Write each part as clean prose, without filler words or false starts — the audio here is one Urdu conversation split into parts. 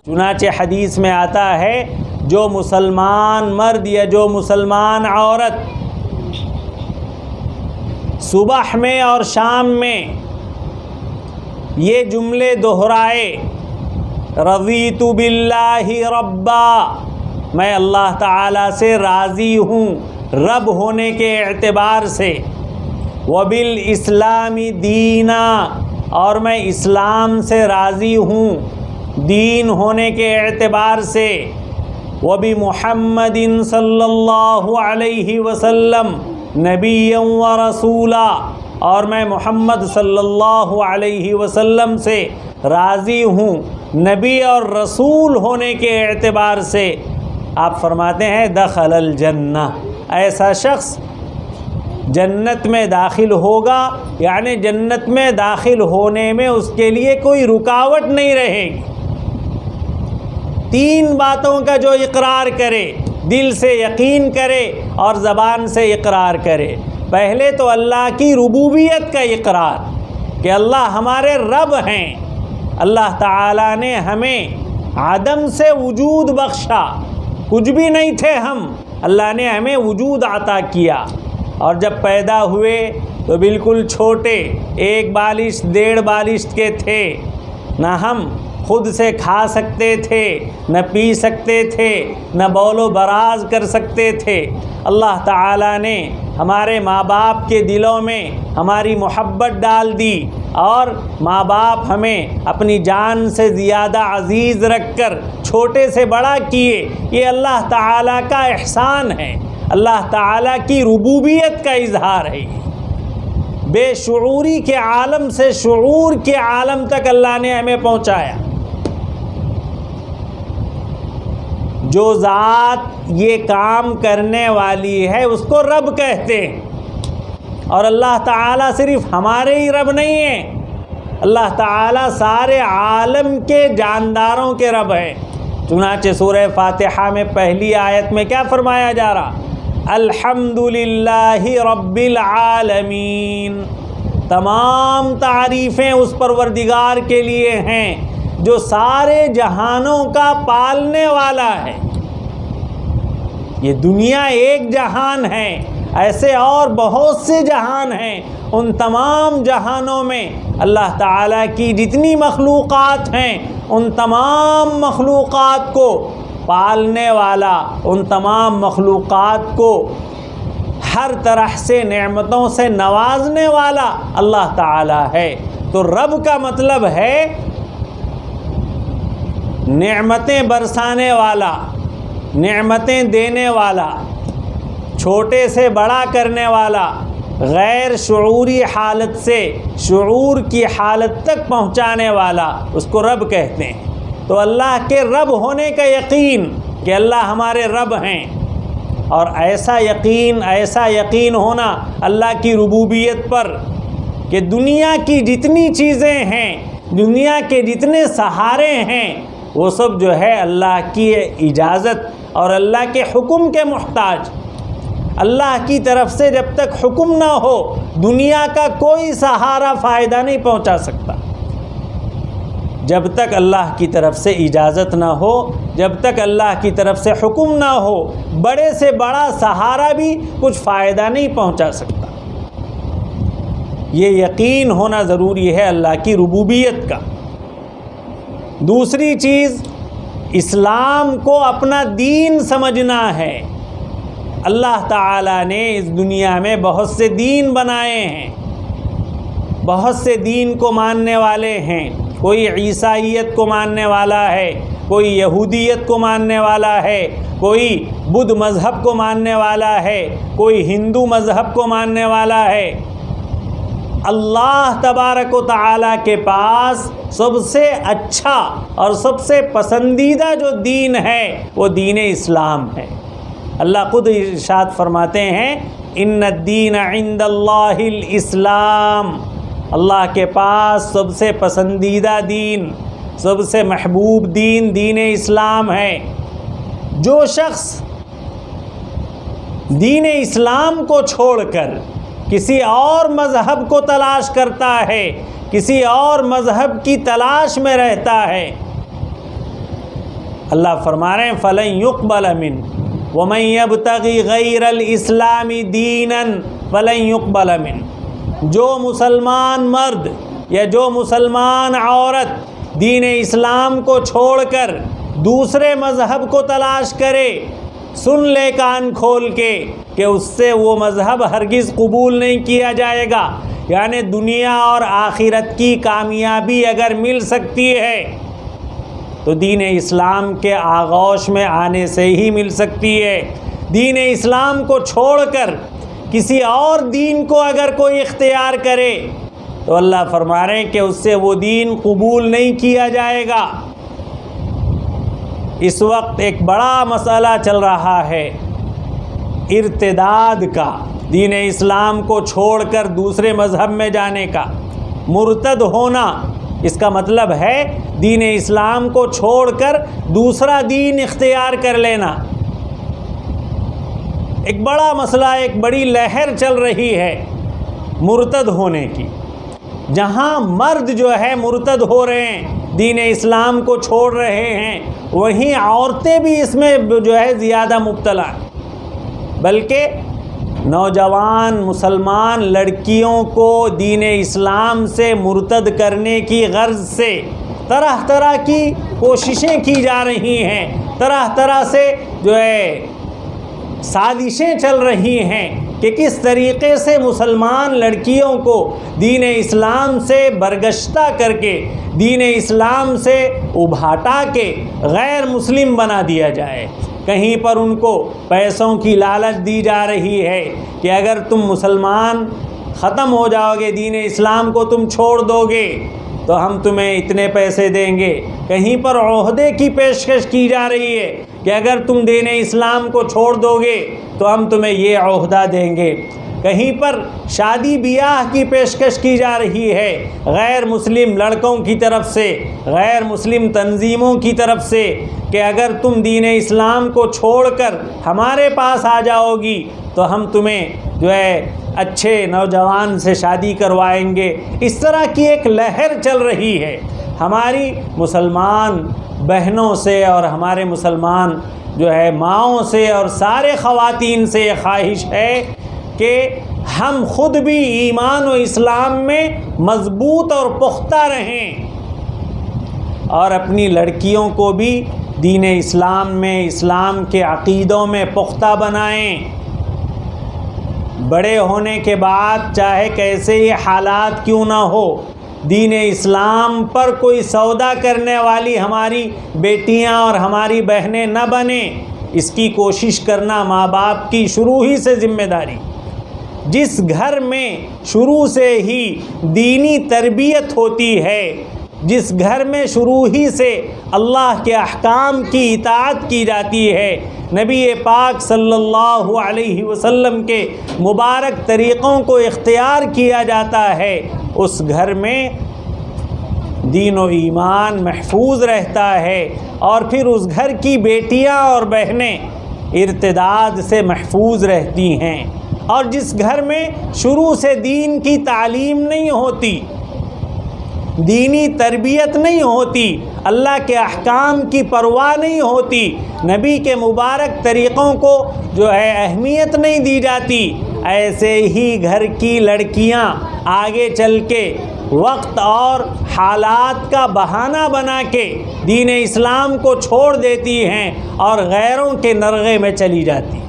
چنانچہ حدیث میں آتا ہے جو مسلمان مرد یا جو مسلمان عورت صبح میں اور شام میں یہ جملے دہرائے، رضیت باللہ ربا، میں اللہ تعالیٰ سے راضی ہوں رب ہونے کے اعتبار سے، وبالاسلام دینا، اور میں اسلام سے راضی ہوں دین ہونے کے اعتبار سے، وبمحمد صلی اللہ علیہ وسلم نبی و رسولا، اور میں محمد صلی اللہ علیہ وسلم سے راضی ہوں نبی اور رسول ہونے کے اعتبار سے۔ آپ فرماتے ہیں دخل الجنہ، ایسا شخص جنت میں داخل ہوگا، یعنی جنت میں داخل ہونے میں اس کے لیے کوئی رکاوٹ نہیں رہے گی۔ تین باتوں کا جو اقرار کرے، دل سے یقین کرے اور زبان سے اقرار کرے۔ پہلے تو اللہ کی ربوبیت کا اقرار کہ اللہ ہمارے رب ہیں، اللہ تعالیٰ نے ہمیں عدم سے وجود بخشا، کچھ بھی نہیں تھے ہم، اللہ نے ہمیں وجود عطا کیا، اور جب پیدا ہوئے تو بالکل چھوٹے، 1 بالشت 1.5 بالشت کے تھے، نہ ہم خود سے کھا سکتے تھے، نہ پی سکتے تھے، نہ بول و براز کر سکتے تھے۔ اللہ تعالیٰ نے ہمارے ماں باپ کے دلوں میں ہماری محبت ڈال دی، اور ماں باپ ہمیں اپنی جان سے زیادہ عزیز رکھ کر چھوٹے سے بڑا کیے۔ یہ اللہ تعالیٰ کا احسان ہے، اللہ تعالیٰ کی ربوبیت کا اظہار ہے۔ بے شعوری کے عالم سے شعور کے عالم تک اللہ نے ہمیں پہنچایا۔ جو ذات یہ کام کرنے والی ہے اس کو رب کہتے ہیں، اور اللہ تعالیٰ صرف ہمارے ہی رب نہیں ہیں، اللہ تعالیٰ سارے عالم کے جانداروں کے رب ہیں۔ چنانچہ سورہ فاتحہ میں پہلی آیت میں کیا فرمایا جا رہا؟ الحمدللہ رب العالمین، تمام تعریفیں اس پروردگار کے لیے ہیں جو سارے جہانوں کا پالنے والا ہے۔ یہ دنیا ایک جہان ہے، ایسے اور بہت سے جہان ہیں، ان تمام جہانوں میں اللہ تعالیٰ کی جتنی مخلوقات ہیں ان تمام مخلوقات کو پالنے والا، ان تمام مخلوقات کو ہر طرح سے نعمتوں سے نوازنے والا اللہ تعالیٰ ہے۔ تو رب کا مطلب ہے نعمتیں برسانے والا، نعمتیں دینے والا، چھوٹے سے بڑا کرنے والا، غیر شعوری حالت سے شعور کی حالت تک پہنچانے والا، اس کو رب کہتے ہیں۔ تو اللہ کے رب ہونے کا یقین کہ اللہ ہمارے رب ہیں، اور ایسا یقین ہونا اللہ کی ربوبیت پر کہ دنیا کی جتنی چیزیں ہیں، دنیا کے جتنے سہارے ہیں، وہ سب جو ہے اللہ کی اجازت اور اللہ کے حکم کے محتاج۔ اللہ کی طرف سے جب تک حکم نہ ہو دنیا کا کوئی سہارا فائدہ نہیں پہنچا سکتا۔ جب تک اللہ کی طرف سے اجازت نہ ہو، جب تک اللہ کی طرف سے حکم نہ ہو، بڑے سے بڑا سہارا بھی کچھ فائدہ نہیں پہنچا سکتا۔ یہ یقین ہونا ضروری ہے اللہ کی ربوبیت کا۔ دوسری چیز، اسلام کو اپنا دین سمجھنا ہے۔ اللہ تعالیٰ نے اس دنیا میں بہت سے دین بنائے ہیں، بہت سے دین کو ماننے والے ہیں۔ کوئی عیسائیت کو ماننے والا ہے، کوئی یہودیت کو ماننے والا ہے، کوئی بدھ مذہب کو ماننے والا ہے، کوئی ہندو مذہب کو ماننے والا ہے۔ اللہ تبارک و تعالیٰ کے پاس سب سے اچھا اور سب سے پسندیدہ جو دین ہے وہ دین اسلام ہے۔ اللہ خود ارشاد فرماتے ہیں ان الدین عند اللہ الاسلام، اللہ کے پاس سب سے پسندیدہ دین، سب سے محبوب دین دین اسلام ہے۔ جو شخص دین اسلام کو چھوڑ کر کسی اور مذہب کو تلاش کرتا ہے، کسی اور مذہب کی تلاش میں رہتا ہے، اللہ فرما رہے ہیں فَلَن يُقْبَلَ مِنْهُ وَمَن يَبْتَغِ غَيْرَ الْإِسْلَامِ دِينًا فَلَن يُقْبَلَ مِنْهُ، جو مسلمان مرد یا جو مسلمان عورت دین اسلام کو چھوڑ کر دوسرے مذہب کو تلاش کرے، سن لے کان کھول کے کہ اس سے وہ مذہب ہرگز قبول نہیں کیا جائے گا۔ یعنی دنیا اور آخرت کی کامیابی اگر مل سکتی ہے تو دین اسلام کے آغوش میں آنے سے ہی مل سکتی ہے۔ دین اسلام کو چھوڑ کر کسی اور دین کو اگر کوئی اختیار کرے تو اللہ فرما رہے ہیں کہ اس سے وہ دین قبول نہیں کیا جائے گا۔ اس وقت ایک بڑا مسئلہ چل رہا ہے ارتداد کا، دین اسلام کو چھوڑ کر دوسرے مذہب میں جانے کا، مرتد ہونا۔ اس کا مطلب ہے دین اسلام کو چھوڑ کر دوسرا دین اختیار کر لینا۔ ایک بڑا مسئلہ، ایک بڑی لہر چل رہی ہے مرتد ہونے کی۔ جہاں مرد جو ہے مرتد ہو رہے ہیں، دین اسلام کو چھوڑ رہے ہیں، وہیں عورتیں بھی اس میں جو ہے زیادہ مبتلا ہیں۔ بلکہ نوجوان مسلمان لڑکیوں کو دین اسلام سے مرتد کرنے کی غرض سے طرح طرح کی کوششیں کی جا رہی ہیں، طرح طرح سے جو ہے سازشیں چل رہی ہیں کہ کس طریقے سے مسلمان لڑکیوں کو دین اسلام سے برگشتہ کر کے، دین اسلام سے ابھاٹا کے غیر مسلم بنا دیا جائے۔ کہیں پر ان کو پیسوں کی لالچ دی جا رہی ہے کہ اگر تم مسلمان ختم ہو جاؤ گے، دین اسلام کو تم چھوڑ دو گے تو ہم تمہیں اتنے پیسے دیں گے۔ کہیں پر عہدے کی پیشکش کی جا رہی ہے کہ اگر تم دین اسلام کو چھوڑ دو گے تو ہم تمہیں یہ عہدہ دیں گے۔ کہیں پر شادی بیاہ کی پیشکش کی جا رہی ہے غیر مسلم لڑکوں کی طرف سے، غیر مسلم تنظیموں کی طرف سے کہ اگر تم دین اسلام کو چھوڑ کر ہمارے پاس آ جاؤ گی تو ہم تمہیں جو ہے اچھے نوجوان سے شادی کروائیں گے۔ اس طرح کی ایک لہر چل رہی ہے۔ ہماری مسلمان بہنوں سے اور ہمارے مسلمان جو ہے ماؤں سے اور سارے خواتین سے یہ خواہش ہے کہ ہم خود بھی ایمان و اسلام میں مضبوط اور پختہ رہیں اور اپنی لڑکیوں کو بھی دین اسلام میں، اسلام کے عقیدوں میں پختہ بنائیں۔ بڑے ہونے کے بعد چاہے کیسے ہی حالات کیوں نہ ہو، دین اسلام پر کوئی سودا کرنے والی ہماری بیٹیاں اور ہماری بہنیں نہ بنیں، اس کی کوشش کرنا ماں باپ کی شروع ہی سے ذمہ داری۔ جس گھر میں شروع سے ہی دینی تربیت ہوتی ہے، جس گھر میں شروع ہی سے اللہ کے احکام کی اطاعت کی جاتی ہے، نبی پاک صلی اللہ علیہ وسلم کے مبارک طریقوں کو اختیار کیا جاتا ہے، اس گھر میں دین و ایمان محفوظ رہتا ہے اور پھر اس گھر کی بیٹیاں اور بہنیں ارتداد سے محفوظ رہتی ہیں۔ اور جس گھر میں شروع سے دین کی تعلیم نہیں ہوتی، دینی تربیت نہیں ہوتی، اللہ کے احکام کی پرواہ نہیں ہوتی، نبی کے مبارک طریقوں کو جو ہے اہمیت نہیں دی جاتی، ایسے ہی گھر کی لڑکیاں آگے چل کے وقت اور حالات کا بہانہ بنا کے دین اسلام کو چھوڑ دیتی ہیں اور غیروں کے نرغے میں چلی جاتی ہیں۔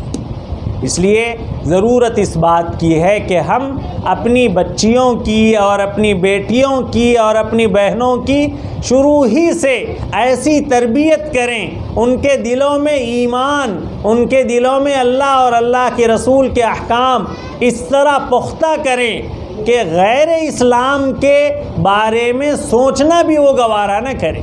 اس لیے ضرورت اس بات کی ہے کہ ہم اپنی بچیوں کی اور اپنی بیٹیوں کی اور اپنی بہنوں کی شروع ہی سے ایسی تربیت کریں، ان کے دلوں میں ایمان، ان کے دلوں میں اللہ اور اللہ کے رسول کے احکام اس طرح پختہ کریں کہ غیر اسلام کے بارے میں سوچنا بھی وہ گوارا نہ کریں۔